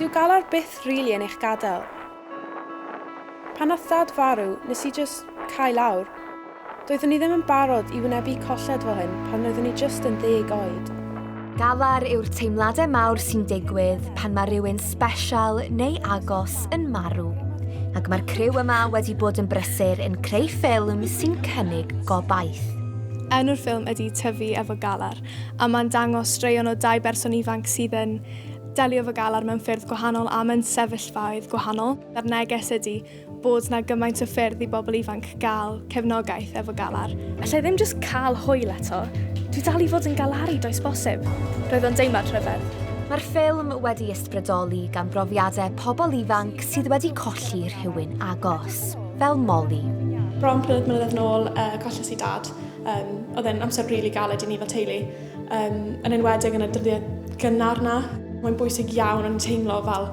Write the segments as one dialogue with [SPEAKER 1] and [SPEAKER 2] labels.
[SPEAKER 1] Dyw galar byth rili yn eich gadael. Pan nath dad farw, nes i jyst cael lawr. Doeddwn i ddim yn barod i wynebu colled fel hyn pan oeddwn i jyst yn 10 oed.
[SPEAKER 2] Galar yw'r teimladau mawr sy'n digwydd pan mae rhywun sbesial neu agos yn marw. Ac mae'r criw yma wedi bod yn brysur yn creu ffilm sy'n cynnig gobaith.
[SPEAKER 3] Enw'r ffilm ydy Tyfu efo galar, a mae'n dangos straeon o 2 berson ifanc sydd yn delio efo galar mewn ffyrdd gwahanol a mewn sefyllfaoedd gwahanol. A'r neges ydy bod yna gymaint o ffyrdd i bobl ifanc gael cefnogaeth efo galar. Allai ddim jyst cael hwyl eto. Dwi dal i fod yn galaru does bosib. Roedd o'n deimlad rhyfedd.
[SPEAKER 2] Mae'r ffilm wedi ysbrydoli gan brofiadau pobl ifanc sydd wedi colli rhywun agos, fel Molly.
[SPEAKER 3] Bron pryd mlynedd yn ôl, colles i dad. Oedd e'n amser rili galed i ni fel teulu. Yn enwedig yn y dyddiau gynnar na. Mae'n bwysig iawn yn teimlo fel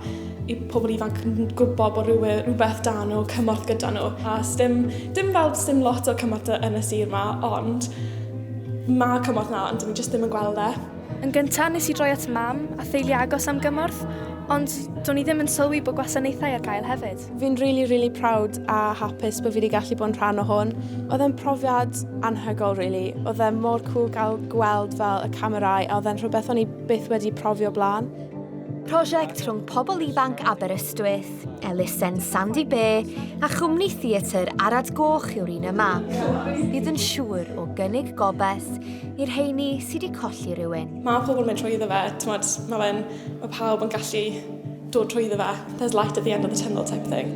[SPEAKER 3] i pobl ifanc yn gwybod bod rhywbeth da nhw, cymorth gyda nhw. A dim lot o cymorth yn y sir yma, ond mae cymorth na, ond dwi jyst ddim yn gweld e.
[SPEAKER 4] Yn gyntaf nes i droi at mam a theulu agos am gymorth, ond do'n i ddim yn sylwi bod gwasanaethau ar gael hefyd.
[SPEAKER 1] Fi'n really proud a hapus bod fi wedi gallu bod yn rhan o hwn. Oedd e'n profiad anhygoel, really. Oedd e'n mor cool gael gweld fel y camerâu, a oedd e'n rhywbeth o'n i byth wedi profio blaen.
[SPEAKER 2] Prosiect rhwng pobl ifanc Aberystwyth, elusen Sandy Bay a chwmni theatr Arad Goch yw'r un yma. Bydd yn siŵr o gynnig gobeth i'r rheini sydd wedi colli rhywun.
[SPEAKER 3] Mae pobl yn mynd trwy iddo fe, mae pawb yn gallu dod trwy iddo fe. There's light at the end of the tunnel type thing.